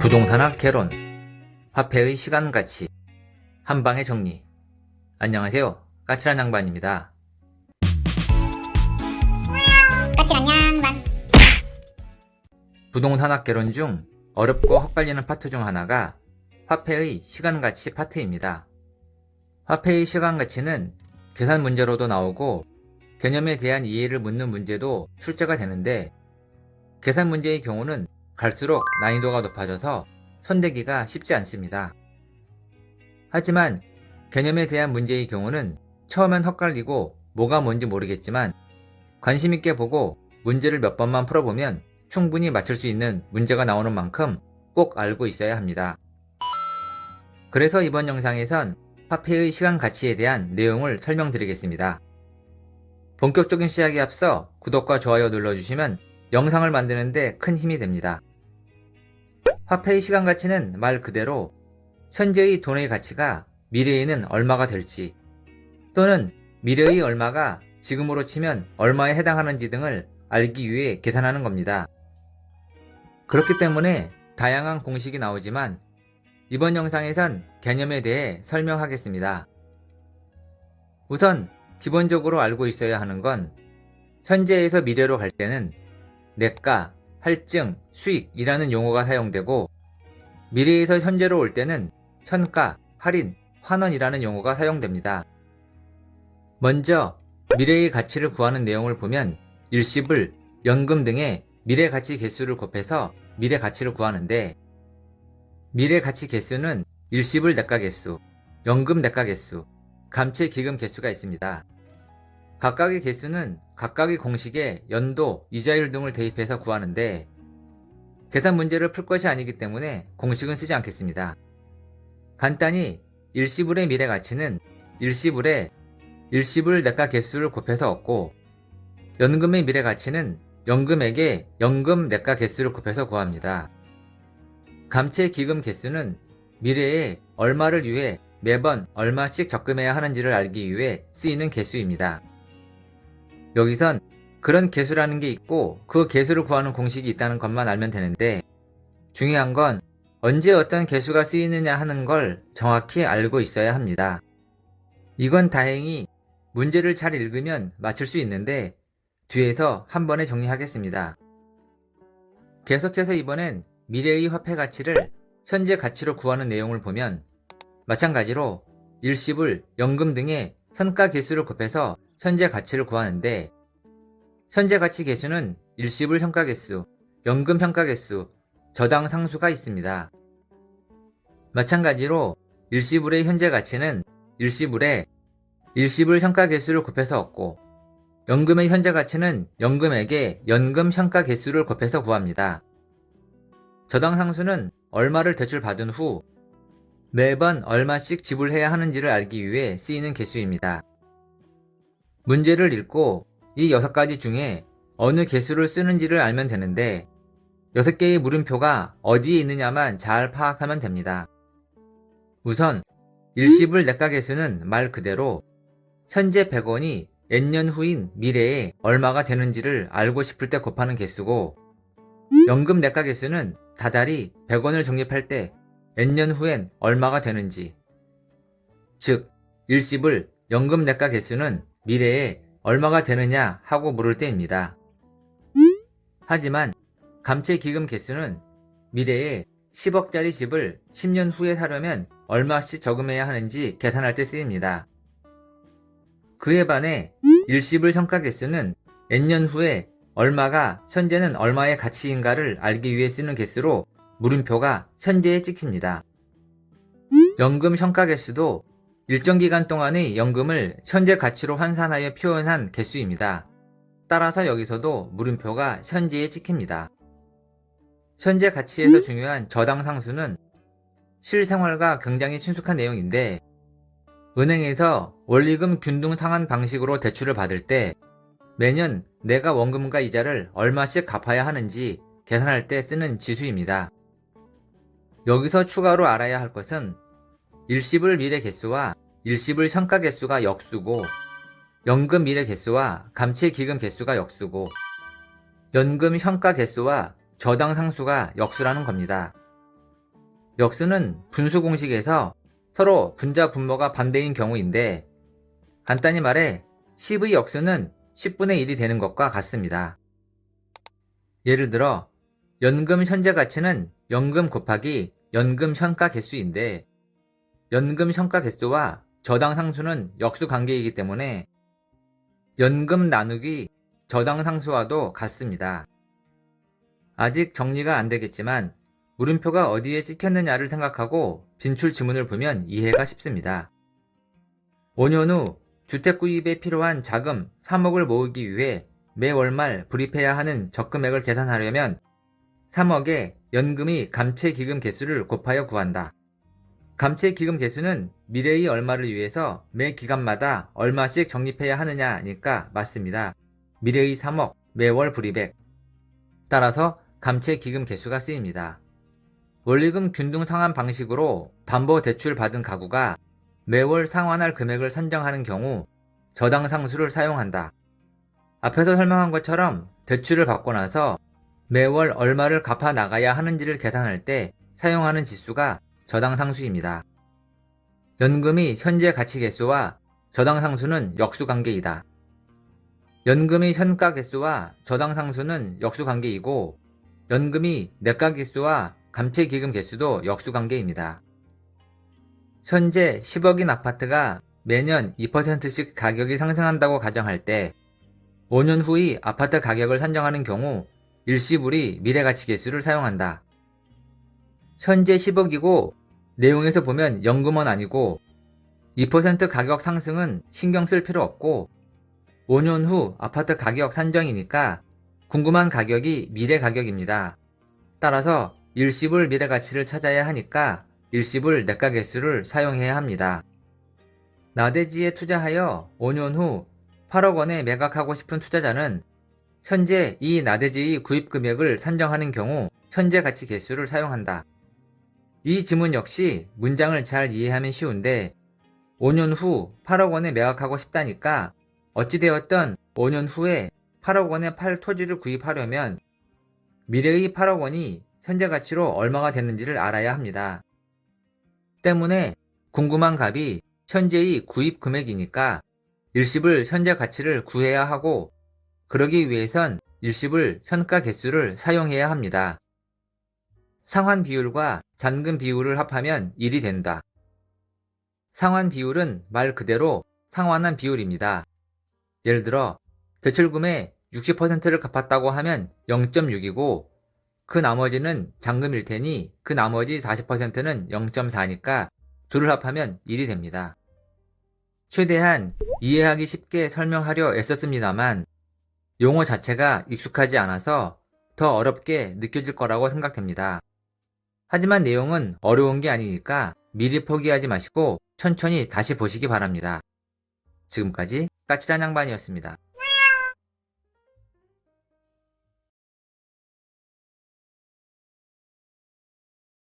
부동산학 개론, 화폐의 시간가치, 한방의 정리. 안녕하세요. 까칠한 양반입니다. 까칠한 양반. 부동산학 개론 중 어렵고 헛갈리는 파트 중 하나가 화폐의 시간가치 파트입니다. 화폐의 시간가치는 계산 문제로도 나오고 개념에 대한 이해를 묻는 문제도 출제가 되는데, 계산 문제의 경우는 갈수록 난이도가 높아져서 손대기가 쉽지 않습니다. 하지만 개념에 대한 문제의 경우는 처음엔 헛갈리고 뭐가 뭔지 모르겠지만 관심 있게 보고 문제를 몇 번만 풀어보면 충분히 맞출 수 있는 문제가 나오는 만큼 꼭 알고 있어야 합니다. 그래서 이번 영상에선 화폐의 시간 가치에 대한 내용을 설명드리겠습니다. 본격적인 시작에 앞서 구독과 좋아요 눌러주시면 영상을 만드는데 큰 힘이 됩니다. 화폐의 시간 가치는 말 그대로 현재의 돈의 가치가 미래에는 얼마가 될지, 또는 미래의 얼마가 지금으로 치면 얼마에 해당하는지 등을 알기 위해 계산하는 겁니다. 그렇기 때문에 다양한 공식이 나오지만 이번 영상에선 개념에 대해 설명하겠습니다. 우선 기본적으로 알고 있어야 하는 건, 현재에서 미래로 갈 때는 내가, 할증, 수익이라는 용어가 사용되고, 미래에서 현재로 올 때는 현가, 할인, 환원이라는 용어가 사용됩니다. 먼저 미래의 가치를 구하는 내용을 보면 일시불, 연금 등의 미래 가치 개수를 곱해서 미래 가치를 구하는데, 미래 가치 개수는 일시불 대가 개수, 연금 대가 개수, 감채 기금 개수가 있습니다. 각각의 개수는 각각의 공식에 연도, 이자율 등을 대입해서 구하는데, 계산 문제를 풀 것이 아니기 때문에 공식은 쓰지 않겠습니다. 간단히 일시불의 미래 가치는 일시불에 일시불 대가 개수를 곱해서 얻고, 연금의 미래 가치는 연금액에 연금 대가 개수를 곱해서 구합니다. 감채 기금 개수는 미래에 얼마를 위해 매번 얼마씩 적금해야 하는지를 알기 위해 쓰이는 개수입니다. 여기선 그런 개수라는 게 있고 그 개수를 구하는 공식이 있다는 것만 알면 되는데, 중요한 건 언제 어떤 개수가 쓰이느냐 하는 걸 정확히 알고 있어야 합니다. 이건 다행히 문제를 잘 읽으면 맞출 수 있는데 뒤에서 한 번에 정리하겠습니다. 계속해서 이번엔 미래의 화폐 가치를 현재 가치로 구하는 내용을 보면, 마찬가지로 일시불, 연금 등의 현가 개수를 곱해서 현재 가치를 구하는데, 현재 가치 개수는 일시불 현가 개수, 연금 현가 개수, 저당 상수가 있습니다. 마찬가지로 일시불의 현재 가치는 일시불에 일시불 현가 개수를 곱해서 얻고, 연금의 현재 가치는 연금액에 연금 현가 개수를 곱해서 구합니다. 저당 상수는 얼마를 대출받은 후 매번 얼마씩 지불해야 하는지를 알기 위해 쓰이는 개수입니다. 문제를 읽고 이 6가지 중에 어느 개수를 쓰는지를 알면 되는데, 6개의 물음표가 어디에 있느냐만 잘 파악하면 됩니다. 우선 일시불 내가 개수는 말 그대로 현재 100원이 N년 후인 미래에 얼마가 되는지를 알고 싶을 때 곱하는 개수고, 연금 내가 개수는 다달이 100원을 적립할 때 N년 후엔 얼마가 되는지, 즉 일시불, 연금 내가 개수는 미래에 얼마가 되느냐 하고 물을 때입니다. 하지만 감채 기금 개수는 미래에 10억짜리 집을 10년 후에 사려면 얼마씩 저금해야 하는지 계산할 때 쓰입니다. 그에 반해 일시불 현가 개수는 N년 후에 얼마가 현재는 얼마의 가치인가를 알기 위해 쓰는 개수로 물음표가 현재에 찍힙니다. 연금 현가 개수도 일정 기간 동안의 연금을 현재 가치로 환산하여 표현한 개수입니다. 따라서 여기서도 물음표가 현재에 찍힙니다. 현재 가치에서 중요한 저당 상수는 실생활과 굉장히 친숙한 내용인데, 은행에서 원리금 균등 상환 방식으로 대출을 받을 때 매년 내가 원금과 이자를 얼마씩 갚아야 하는지 계산할 때 쓰는 지수입니다. 여기서 추가로 알아야 할 것은, 일시불 미래 개수와 일시불 현가 개수가 역수고, 연금 미래 개수와 감채 기금 개수가 역수고, 연금 현가 개수와 저당 상수가 역수라는 겁니다. 역수는 분수 공식에서 서로 분자 분모가 반대인 경우인데 간단히 말해 10의 역수는 10분의 1이 되는 것과 같습니다. 예를 들어 연금 현재 가치는 연금 곱하기 연금 현가 개수인데 연금 현가 개수와 저당 상수는 역수 관계이기 때문에 연금 나누기 저당 상수와도 같습니다. 아직 정리가 안 되겠지만 물음표가 어디에 찍혔느냐를 생각하고 빈출 지문을 보면 이해가 쉽습니다. 5년 후 주택 구입에 필요한 자금 3억을 모으기 위해 매월 말 불입해야 하는 적금액을 계산하려면 3억에 연금이 감채기금 개수를 곱하여 구한다. 감채기금 개수는 미래의 얼마를 위해서 매 기간마다 얼마씩 적립해야 하느냐니까 맞습니다. 미래의 3억, 매월 불입액. 따라서 감채기금 개수가 쓰입니다. 원리금 균등 상환 방식으로 담보대출 받은 가구가 매월 상환할 금액을 산정하는 경우 저당 상수를 사용한다. 앞에서 설명한 것처럼 대출을 받고 나서 매월 얼마를 갚아 나가야 하는지를 계산할 때 사용하는 지수가 저당 상수입니다. 연금이 현재 가치 개수와 저당 상수는 역수 관계이다. 연금의 현가 개수와 저당 상수는 역수 관계이고 연금이 매가 개수와 감채기금 개수도 역수 관계입니다. 현재 10억인 아파트가 매년 2%씩 가격이 상승한다고 가정할 때 5년 후의 아파트 가격을 산정하는 경우 일시불이 미래가치 개수를 사용한다. 현재 10억이고 내용에서 보면 연금은 아니고 2% 가격 상승은 신경 쓸 필요 없고 5년 후 아파트 가격 산정이니까 궁금한 가격이 미래 가격입니다. 따라서 일시불 미래 가치를 찾아야 하니까 일시불 내가 개수를 사용해야 합니다. 나대지에 투자하여 5년 후 8억 원에 매각하고 싶은 투자자는 현재 이 나대지의 구입 금액을 산정하는 경우 현재 가치 개수를 사용한다. 이 지문 역시 문장을 잘 이해하면 쉬운데 5년 후 8억 원에 매각하고 싶다니까 어찌되었던 5년 후에 8억 원에 팔 토지를 구입하려면 미래의 8억 원이 현재 가치로 얼마가 되는지를 알아야 합니다. 때문에 궁금한 값이 현재의 구입 금액이니까 일시불 현재 가치를 구해야 하고 그러기 위해선 일시불 현가 개수를 사용해야 합니다. 상환 비율과 잔금 비율을 합하면 1이 된다. 상환 비율은 말 그대로 상환한 비율입니다. 예를 들어 대출금의 60%를 갚았다고 하면 0.6이고 그 나머지는 잔금일 테니 그 나머지 40%는 0.4니까 둘을 합하면 1이 됩니다. 최대한 이해하기 쉽게 설명하려 애썼습니다만 용어 자체가 익숙하지 않아서 더 어렵게 느껴질 거라고 생각됩니다. 하지만 내용은 어려운 게 아니니까 미리 포기하지 마시고 천천히 다시 보시기 바랍니다. 지금까지 까칠한 양반이었습니다.